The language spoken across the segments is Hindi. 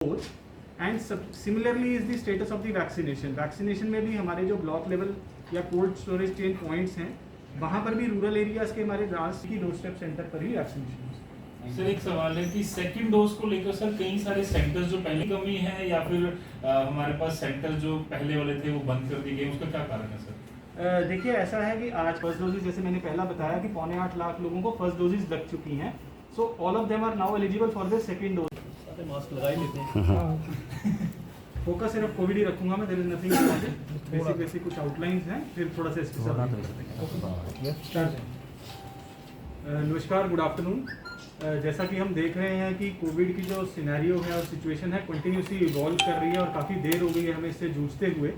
And similarly is the status of the vaccination में भी हमारे जो ब्लॉक लेवल या कोल्ड स्टोरेज चेन पॉइंट्स हैं वहाँ पर भी रूरल एरियाज के हमारे ब्रांच की डोर स्टेप सेंटर पर ही वैक्सीनेशन। सर एक सवाल है कि सेकंड डोज को लेकर सर कई सारे सेंटर्स जो पहले कमी है या फिर हमारे पास सेंटर जो पहले वाले थे वो बंद कर दिए गए, उसका क्या कारण है सर? देखिए ऐसा है कि आज फर्स्ट डोजेज जैसे मैंने पहला बताया कि 8.25 लाख लोगों को फर्स्ट डोजेज लग चुकी हैं, so all of them are now eligible for the second dose. Mask लगा ही लेते हैं। फोकस सिर्फ कोविड ही रखूंगा मैं, देयर इज नथिंग बेसिक कुछ आउटलाइंस हैं, फिर थोड़ा सा इसके साथ। नमस्कार, गुड आफ्टरनून। जैसा कि हम देख रहे हैं कि कोविड की जो सिनेरियो है और सिचुएशन है कंटिन्यूसली इवॉल्व कर रही है और काफ़ी देर हो गई है हमें इससे जूझते हुए,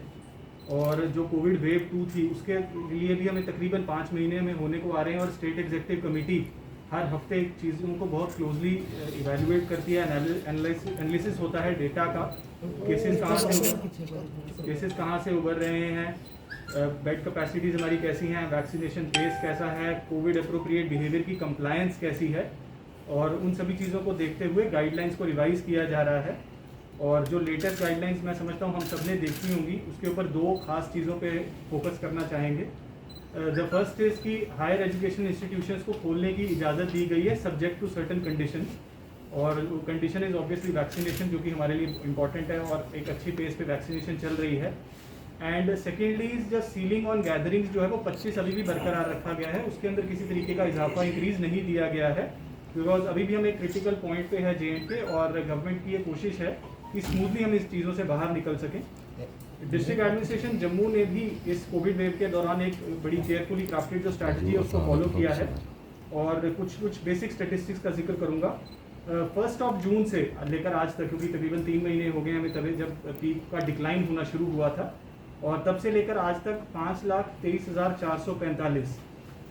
और जो कोविड वेव 2 थी उसके लिए भी हमें तकरीबन 5 महीने में होने को आ रहे हैं, और स्टेट एग्जीक्यूटिव कमेटी हर हफ्ते चीज़ों को बहुत क्लोजली इवैल्यूएट करती है, एनालिसिस होता है डेटा का, केसेस कहाँ से उभर रहे हैं, बेड कैपेसिटीज़ हमारी कैसी हैं, वैक्सीनेशन पेस कैसा है, कोविड अप्रोप्रिएट बिहेवियर की कंप्लायंस कैसी है, और उन सभी चीज़ों को देखते हुए गाइडलाइंस को रिवाइज़ किया जा रहा है। और जो लेटेस्ट गाइडलाइंस मैं समझता हूँ हम सब ने देखी होंगी, उसके ऊपर 2 खास चीज़ों पे फोकस करना चाहेंगे। द फर्स्ट इज़ कि हायर एजुकेशन इंस्टीट्यूशंस को खोलने की इजाज़त दी गई है सब्जेक्ट टू सर्टन कंडीशन, और कंडीशन इज़ ऑब्वियसली वैक्सीनेशन, जो कि हमारे लिए इंपॉर्टेंट है और एक अच्छी पेस पे वैक्सीनेशन चल रही है। And secondly is the ceiling on gatherings जो है वो 25 अभी भी बरकरार रखा गया है, उसके अंदर किसी तरीके का इजाफा इंक्रीज़ नहीं दिया गया है, बिकॉज अभी भी हम एक क्रिटिकल पॉइंट पे है J&K, और गवर्नमेंट की ये कोशिश है कि स्मूथली हम इस चीज़ों से बाहर निकल सकें। डिस्ट्रिक्ट एडमिनिस्ट्रेशन जम्मू ने भी इस कोविड वेव के दौरान एक बड़ी केयरफुली क्राफ्टेड जो स्ट्रैटेजी है उसको फॉलो किया है, और कुछ बेसिक स्टेटिस्टिक्स का जिक्र करूँगा। 1 जून से लेकर आज तक, क्योंकि तकरीबन 3 महीने हो गए हमें तभी जब पीक का डिक्लाइन होना शुरू हुआ था, और तब से लेकर आज तक 5,23,445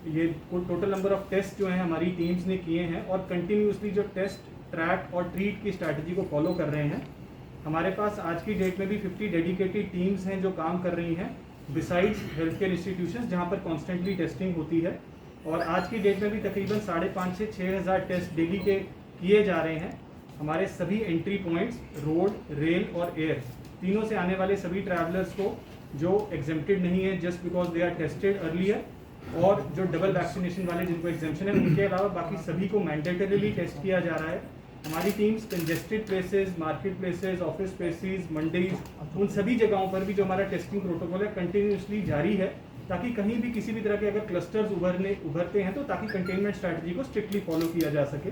ये टोटल नंबर ऑफ टेस्ट जो हैं हमारी टीम्स ने किए हैं, और कंटिन्यूसली जो टेस्ट, ट्रैक और ट्रीट की स्ट्रैटेजी को फॉलो कर रहे हैं। हमारे पास आज की डेट में भी 50 डेडिकेटेड टीम्स हैं जो काम कर रही हैं, बिसाइड्स हेल्थ केयर इंस्टीट्यूशंस जहाँ पर कॉन्स्टेंटली टेस्टिंग होती है, और आज की डेट में भी तकरीबन 5,500 से 6,000 टेस्ट डेली के किए जा रहे हैं। हमारे सभी एंट्री पॉइंट्स रोड, रेल और एयर तीनों से आने वाले सभी ट्रैवलर्स को जो एग्जेम्प्टेड नहीं है just because they are tested earlier, और जो डबल वैक्सीनेशन वाले जिनको एग्जेम्पशन है उनके अलावा बाकी सभी को मैंडेटरीली टेस्ट किया जा रहा है। हमारी teams congested places, market places, office places, mandis, उन सभी जगहों पर भी जो हमारा टेस्टिंग प्रोटोकॉल है कंटिन्यूसली जारी है, ताकि कहीं भी किसी भी तरह के अगर क्लस्टर्स उभरते हैं तो ताकि कंटेनमेंट स्ट्रैटेजी को स्ट्रिक्टली फॉलो किया जा सके।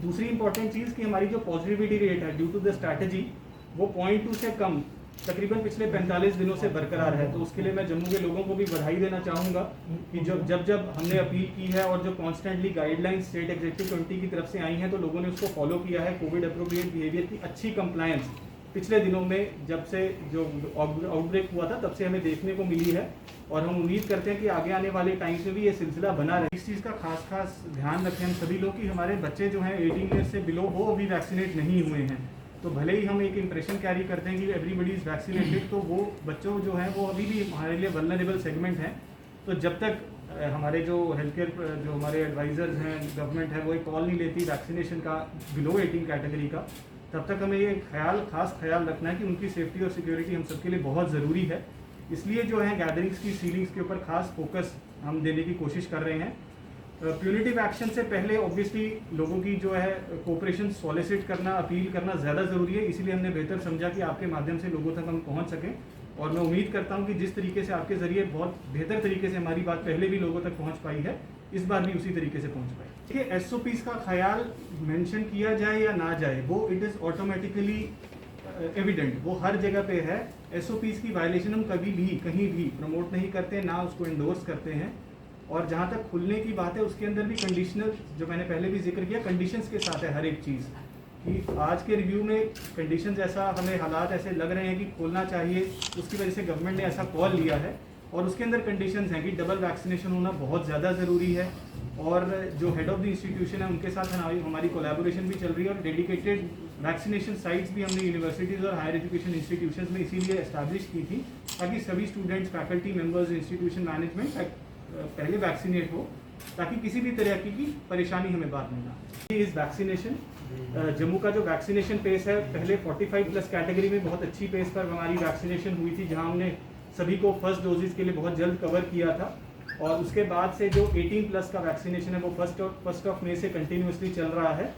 दूसरी इंपॉर्टेंट चीज़ कि हमारी जो पॉजिटिविटी रेट है ड्यू टू द स्ट्रैटेजी वो 0.2 से कम तकरीबन पिछले 45 दिनों से बरकरार है, तो उसके लिए मैं जम्मू के लोगों को भी बधाई देना चाहूँगा कि जब हमने अपील की है और जो constantly guidelines state executive committee की तरफ से आई हैं तो लोगों ने उसको फॉलो किया है। कोविड अप्रोप्रिएट बिहेवियर की अच्छी कंप्लायंस पिछले दिनों में जब से जो आउटब्रेक हुआ था तब से हमें देखने को मिली है, और हम उम्मीद करते हैं कि आगे आने वाले टाइम्स में भी ये सिलसिला बना रहे। इस चीज़ का खास ध्यान रखें हम सभी लोग कि हमारे बच्चे जो हैं 18 ईयर से बिलो वो अभी वैक्सीनेट नहीं हुए हैं, तो भले ही हम एक इंप्रेशन कैरी करते हैं कि एवरीबडी इज़ वैक्सीनेटेड, तो वो बच्चों जो हैं वो अभी भी हमारे लिए वल्नरेबल सेगमेंट हैं। तो जब तक हमारे जो हेल्थ केयर जो हमारे एडवाइज़र्स हैं, गवर्नमेंट है, वो एक कॉल नहीं लेती वैक्सीनेशन का बिलो 18 कैटेगरी का, तब तक हमें ये खास ख्याल रखना है कि उनकी सेफ्टी और सिक्योरिटी हम सबके लिए बहुत ज़रूरी है। इसलिए जो है गैदरिंग्स की सीलिंग्स के ऊपर खास फोकस हम देने की कोशिश कर रहे हैं। प्यूनिटिव एक्शन से पहले ऑब्वियसली लोगों की जो है कोऑपरेशन सॉलिसिट करना, अपील करना ज़्यादा ज़रूरी है, इसीलिए हमने बेहतर समझा कि आपके माध्यम से लोगों तक हम पहुंच सकें, और मैं उम्मीद करता हूं कि जिस तरीके से आपके ज़रिए बहुत बेहतर तरीके से हमारी बात पहले भी लोगों तक पहुंच पाई है, इस बार भी उसी तरीके से पहुंच पाए। देखिए SOPs का ख्याल मेंशन किया जाए या ना जाए, वो इट इज़ ऑटोमेटिकली एविडेंट, वो हर जगह पे है। SOPs की वायलेशन हम कभी भी कहीं भी प्रमोट नहीं करते, ना उसको इंडोर्स करते हैं, और जहाँ तक खुलने की बात है उसके अंदर भी कंडीशनल, जो मैंने पहले भी जिक्र किया, कंडीशंस के साथ है हर एक चीज़, कि आज के रिव्यू में कंडीशंस ऐसा हमें हालात ऐसे लग रहे हैं कि खोलना चाहिए, उसकी वजह से गवर्नमेंट ने ऐसा कॉल लिया है, और उसके अंदर कंडीशंस हैं कि डबल वैक्सीनेशन होना बहुत ज़्यादा ज़रूरी है, और जो हेड ऑफ द इंस्टीट्यूशन है उनके साथ हमारी कोलैबोरेशन भी चल रही है, और डेडिकेटेड वैक्सीनेशन साइट्स भी हमने यूनिवर्सिटीज़ और हायर एजुकेशन इंस्टीट्यूशंस में इसीलिए एस्टैब्लिश की थी, ताकि सभी students, faculty members, institution management पहले वैक्सीनेट हो ताकि किसी भी तरह की परेशानी हमें बाद में ना आए। इस वैक्सीनेशन जम्मू का जो वैक्सीनेशन पेस है, पहले 45+ कैटेगरी में बहुत अच्छी पेस पर हमारी वैक्सीनेशन हुई थी, जहां हमने सभी को फर्स्ट डोजेज के लिए बहुत जल्द कवर किया था। और उसके बाद से जो 18+ का वैक्सीनेशन है वो फर्स्ट ऑफ मई से कंटिन्यूसली चल रहा है।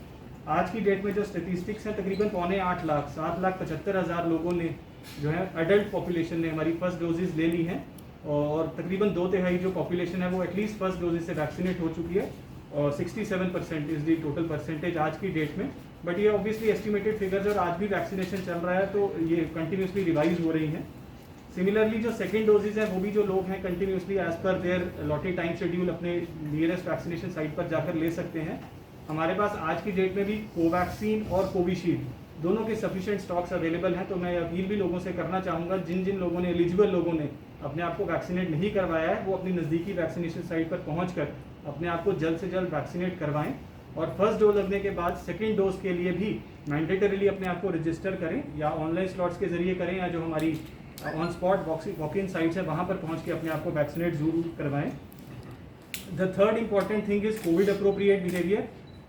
आज की डेट में जो स्टेटिस्टिक्स है, तकरीबन 7.25 लाख 7,75,000 लोगों ने जो है एडल्ट पॉपुलेशन ने हमारी फर्स्ट डोजेज ले ली हैं, और तकरीबन 2/3 जो पॉपुलेशन है वो एटलीस्ट फर्स्ट डोजेज से वैक्सीनेट हो चुकी है, और 67% इज दी टोटल परसेंटेज आज की डेट में। बट ये ऑब्वियसली एस्टिमेटेड फिगर्स, और आज भी वैक्सीनेशन चल रहा है तो ये कंटिन्यूसली रिवाइज हो रही हैं। सिमिलरली जो सेकेंड डोजेज है वो भी जो लोग हैं continuously as per their allotted time schedule अपने नियरेस्ट वैक्सीनेशन साइट पर जाकर ले सकते हैं। हमारे पास आज की डेट में भी कोवैक्सीन और कोविशील्ड दोनों के सफिशिएंट स्टॉक्स अवेलेबल हैं। तो मैं अपील भी लोगों से करना चाहूँगा, जिन जिन लोगों ने, एलिजिबल लोगों ने अपने आप को वैक्सीनेट नहीं करवाया है, वो अपनी नज़दीकी वैक्सीनेशन साइट पर पहुँचकर अपने आप को जल्द से जल्द वैक्सीनेट करवाएं। और फर्स्ट डोज लगने के बाद सेकेंड डोज के लिए भी मैंडेटरीली अपने आप को रजिस्टर करें, या ऑनलाइन स्लॉट्स के जरिए करें, या जो हमारी on spot walk in sites है वहाँ पर पहुँच के अपने आप को वैक्सीनेट जरूर करवाएं। The third important thing is Covid appropriate behaviour.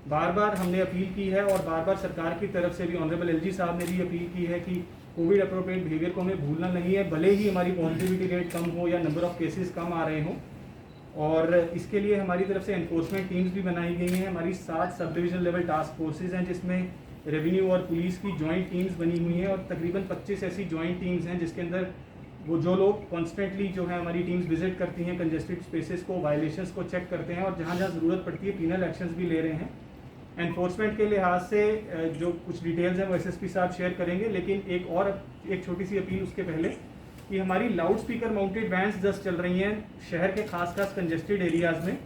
बार बार हमने अपील की है, और बार बार सरकार की तरफ से भी ऑनरेबल एलजी साहब ने भी अपील की है कि कोविड अप्रोप्रिएट बिहेवियर को हमें भूलना नहीं है, भले ही हमारी पॉजिटिविटी रेट कम हो या नंबर ऑफ केसेस कम आ रहे हों। और इसके लिए हमारी तरफ से एनफोर्समेंट टीम्स भी बनाई गई हैं। हमारी 7 sub division level task forces हैं, जिसमें रेवेन्यू और पुलिस की जॉइंट टीम्स बनी हुई हैं, और तकरीबन 25 ऐसी जॉइंट टीम्स हैं जिसके अंदर वो जो लोग कॉन्स्टेंटली जो है हमारी टीम्स विजिट करती हैं कंजेस्टेड स्पेसेस को, वायलेशंस को चेक करते हैं, और जहाँ जहाँ ज़रूरत पड़ती है पीनल एक्शंस भी ले रहे हैं। एनफोर्समेंट के लिहाज से जो कुछ डिटेल्स हैं वो एसएसपी साहब शेयर करेंगे, लेकिन एक छोटी सी अपील उसके पहले कि हमारी लाउड स्पीकर माउंटेड वैन्स 10 चल रही हैं शहर के खास कंजेस्टेड एरियाज़ में,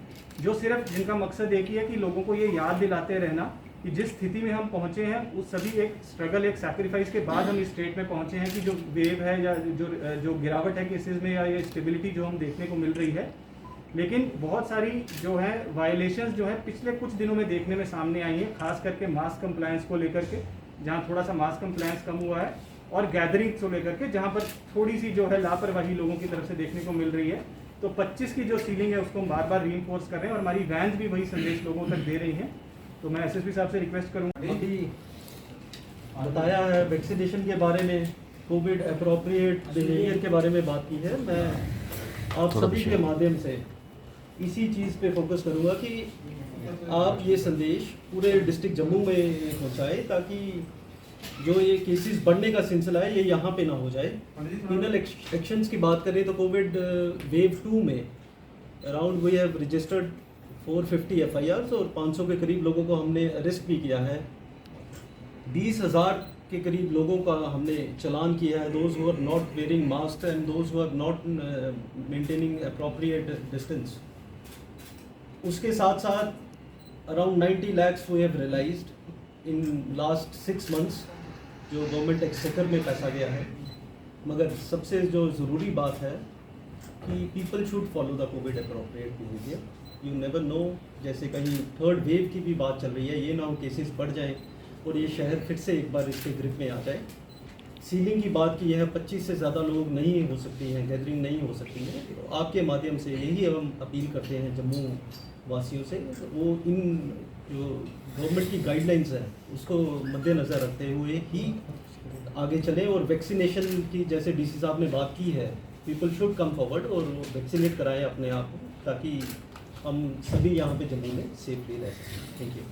जो सिर्फ जिनका मकसद एक ही है कि लोगों को ये याद दिलाते रहना कि जिस स्थिति में हम पहुँचे हैं उस सभी एक स्ट्रगल, एक सैक्रिफाइस के बाद हम इस स्टेट में पहुँचे हैं कि जो वेव है या जो गिरावट है केसेस में, या ये स्टेबिलिटी जो हम देखने को मिल रही है, लेकिन बहुत सारी जो है वायलेशंस जो है पिछले कुछ दिनों में देखने में सामने आई हैं, खास करके मास्क कंप्लायंस को लेकर के, जहाँ थोड़ा सा मास्क कंप्लायंस कम हुआ है, और गैदरिंग्स को लेकर के जहाँ पर थोड़ी सी जो है लापरवाही लोगों की तरफ से देखने को मिल रही है। तो 25 की जो सीलिंग है उसको हम बार बार रीइंफोर्स कर रहे हैं, और हमारी वैन्स भी वही संदेश लोगों तक दे रही हैं। तो मैं एसएसपी साहब से रिक्वेस्ट करूँगा। अभी बताया है वैक्सीनेशन के बारे में, कोविड अप्रोप्रिएट बिहेवियर के बारे में बात की है। मैं आप सभी के माध्यम से इसी चीज़ पे फोकस करूँगा कि आप ये संदेश पूरे डिस्ट्रिक्ट जम्मू में पहुँचाएं, ताकि जो ये केसेस बढ़ने का सिलसिला है ये यहाँ पे ना हो जाए। पीनल एक्शंस की बात करें तो कोविड वेव 2 में around we have registered 450 FIRs, और 500 के करीब लोगों को हमने अरेस्ट भी किया है। 20,000 के करीब लोगों का हमने चालान किया है, those who are not wearing mask and those who are not maintaining appropriate distance. उसके साथ साथ around 90 lakhs we have realised in last 6 months जो गवर्नमेंट एक्सचेकर में पैसा गया है। मगर सबसे जो ज़रूरी बात है कि people should follow the Covid appropriate behaviour. You never know, जैसे कहीं थर्ड वेव की भी बात चल रही है, ये ना हो केसेस बढ़ जाएं और ये शहर फिर से एक बार इसके ग्रिप में आ जाए। सीलिंग की बात की है, 25 से ज़्यादा लोग नहीं हो सकती हैं, गैदरिंग नहीं हो सकती है। तो आपके माध्यम से यही हम अपील करते हैं जम्मू वासियों से, वो इन जो गवर्नमेंट की गाइडलाइंस है उसको मद्देनज़र रखते हुए ही आगे चलें, और वैक्सीनेशन की जैसे डीसी साहब ने बात की है, पीपल शुड कम फॉरवर्ड और वैक्सीनेट कराएं अपने आप को, ताकि हम सभी यहाँ पे जम्मू में सेफली रह सकें। Thank you.